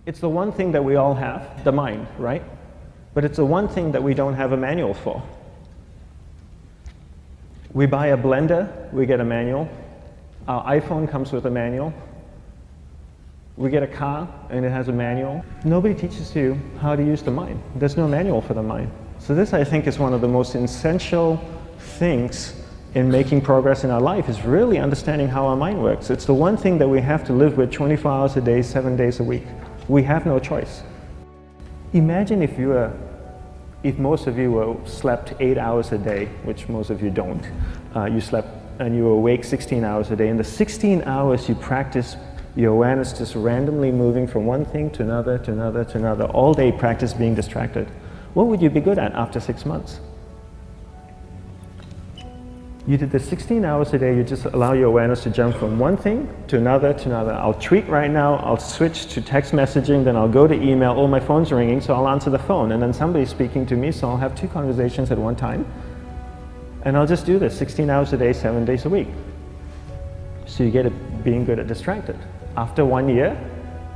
It's the one thing that we all have, the mind, right? But it's the one thing that we don't have a manual for. We buy a blender, we get a manual. Our iPhone comes with a manual. We get a car and it has a manual. Nobody teaches you how to use the mind. There's no manual for the mind. So this, I think, is one of the most essential things in making progress in our life, is really understanding how our mind works. It's the one thing that we have to live with 24 hours a day, 7 days a week. We have no choice. Imagine if most of you slept 8 hours a day, which most of you don't. You slept and you were awake 16 hours a day. In the 16 hours you practice your awareness just randomly moving from one thing to another, to another, to another. All day practice being distracted. What would you be good at after 6 months? You did the 16 hours a day, you just allow your awareness to jump from one thing to another to another. I'll tweet right now, I'll switch to text messaging, then I'll go to email, oh, my phone's ringing, so I'll answer the phone, and then somebody's speaking to me, so I'll have 2 conversations at one time. And I'll just do this 16 hours a day, 7 days a week. So you get it being good at distracted. After 1 year,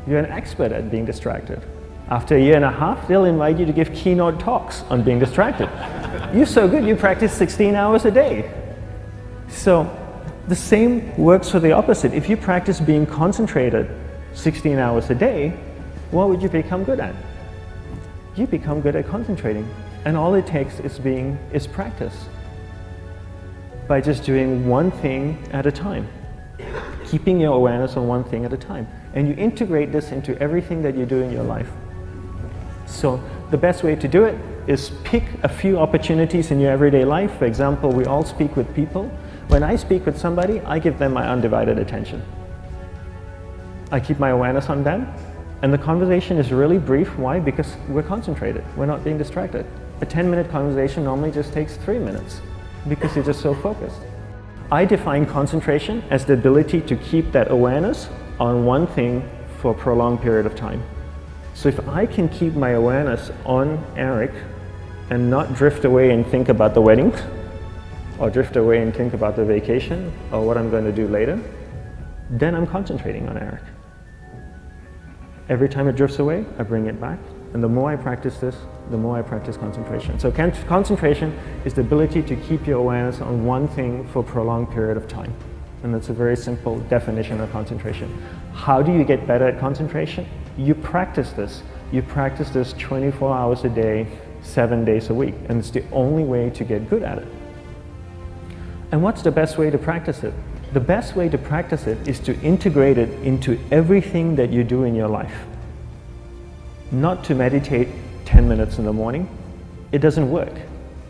you're an expert at being distracted. After 1.5 years, they'll invite you to give keynote talks on being distracted. You're so good, you practice 16 hours a day. So the same works for the opposite. If you practice being concentrated 16 hours a day, what would you become good at? You become good at concentrating. And all it takes is practice. By just doing one thing at a time. Keeping your awareness on one thing at a time. And you integrate this into everything that you do in your life. So the best way to do it is pick a few opportunities in your everyday life. For example, we all speak with people. When I speak with somebody, I give them my undivided attention. I keep my awareness on them, and the conversation is really brief. Why? Because we're concentrated. We're not being distracted. A 10-minute conversation normally just takes 3 minutes because you're just so focused. I define concentration as the ability to keep that awareness on one thing for a prolonged period of time. So if I can keep my awareness on Eric and not drift away and think about the wedding, or drift away and think about the vacation, or what I'm going to do later, then I'm concentrating on Eric. Every time it drifts away, I bring it back. And the more I practice this, the more I practice concentration. So concentration is the ability to keep your awareness on one thing for a prolonged period of time. And that's a very simple definition of concentration. How do you get better at concentration? You practice this. You practice this 24 hours a day, 7 days a week. And it's the only way to get good at it. And what's the best way to practice it? The best way to practice it is to integrate it into everything that you do in your life. Not to meditate 10 minutes in the morning. It doesn't work.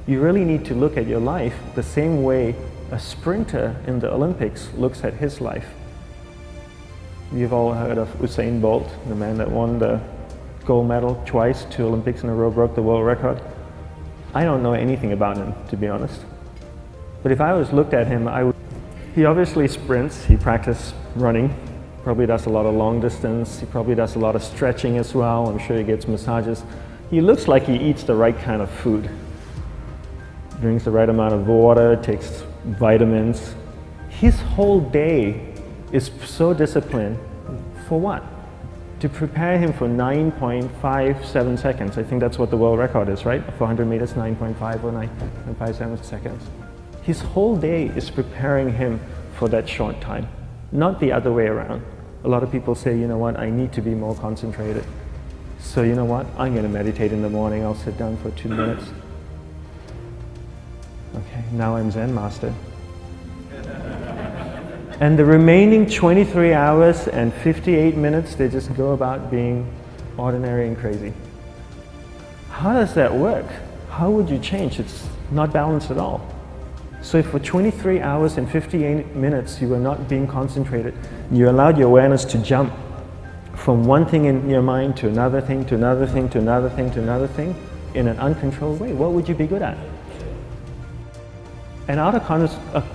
You really need to look at your life the same way a sprinter in the Olympics looks at his life. You've all heard of Usain Bolt, the man that won the gold medal twice, 2 Olympics in a row, broke the world record. I don't know anything about him, to be honest. But if I was looked at him, he obviously sprints, he practices running, probably does a lot of long distance, he probably does a lot of stretching as well, I'm sure he gets massages. He looks like he eats the right kind of food. Drinks the right amount of water, takes vitamins. His whole day is so disciplined. For what? To prepare him for 9.57 seconds. I think that's what the world record is, right? For 100 meters, 9.5 or 9.57 seconds. His whole day is preparing him for that short time, not the other way around. A lot of people say, you know what, I need to be more concentrated. So you know what, I'm going to meditate in the morning, I'll sit down for 2 minutes. Okay, now I'm Zen master. And the remaining 23 hours and 58 minutes, they just go about being ordinary and crazy. How does that work? How would you change? It's not balanced at all. So if for 23 hours and 58 minutes you were not being concentrated, you allowed your awareness to jump from one thing in your mind to another thing, to another thing, to another thing, to another thing, in an uncontrolled way, what would you be good at? And out of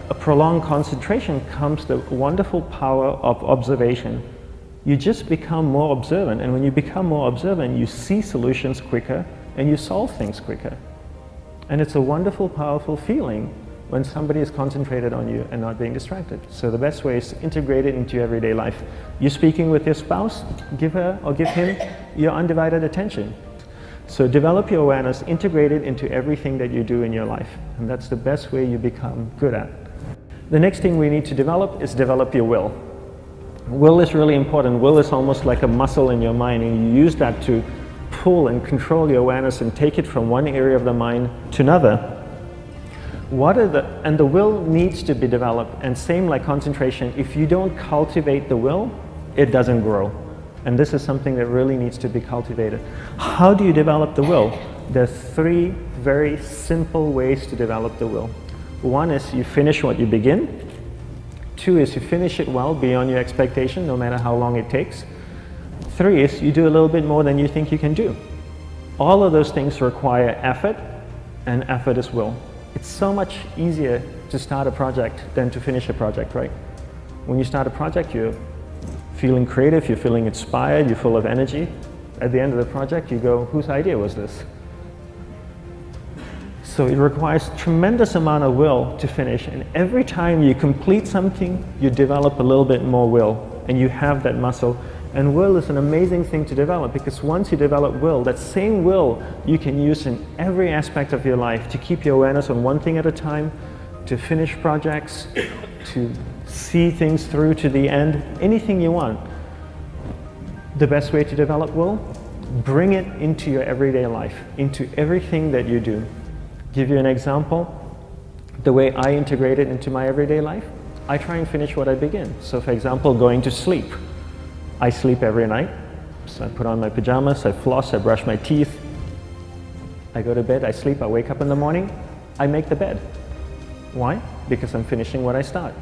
a prolonged concentration comes the wonderful power of observation. You just become more observant, and when you become more observant, you see solutions quicker and you solve things quicker. And it's a wonderful, powerful feeling when somebody is concentrated on you and not being distracted. So the best way is to integrate it into your everyday life. You're speaking with your spouse, give her or give him your undivided attention. So develop your awareness, integrate it into everything that you do in your life. And that's the best way you become good at. The next thing we need to develop is develop your will. Will is really important. Will is almost like a muscle in your mind, and you use that to pull and control your awareness and take it from one area of the mind to another. And the will needs to be developed, and same like concentration, if you don't cultivate the will, it doesn't grow. And this is something that really needs to be cultivated. How do you develop the will? There's 3 very simple ways to develop the will. 1 is you finish what you begin. 2 is you finish it well beyond your expectation, no matter how long it takes. 3 is you do a little bit more than you think you can do. All of those things require effort, and effort is will. It's so much easier to start a project than to finish a project, right? When you start a project, you're feeling creative, you're feeling inspired, you're full of energy. At the end of the project, you go, whose idea was this? So it requires tremendous amount of will to finish, and every time you complete something, you develop a little bit more will, and you have that muscle. And will is an amazing thing to develop, because once you develop will, that same will you can use in every aspect of your life to keep your awareness on one thing at a time, to finish projects, to see things through to the end, anything you want. The best way to develop will, bring it into your everyday life, into everything that you do. Give you an example, the way I integrate it into my everyday life, I try and finish what I begin. So for example, going to sleep. I sleep every night, so I put on my pajamas, I floss, I brush my teeth, I go to bed, I sleep, I wake up in the morning, I make the bed. Why? Because I'm finishing what I start.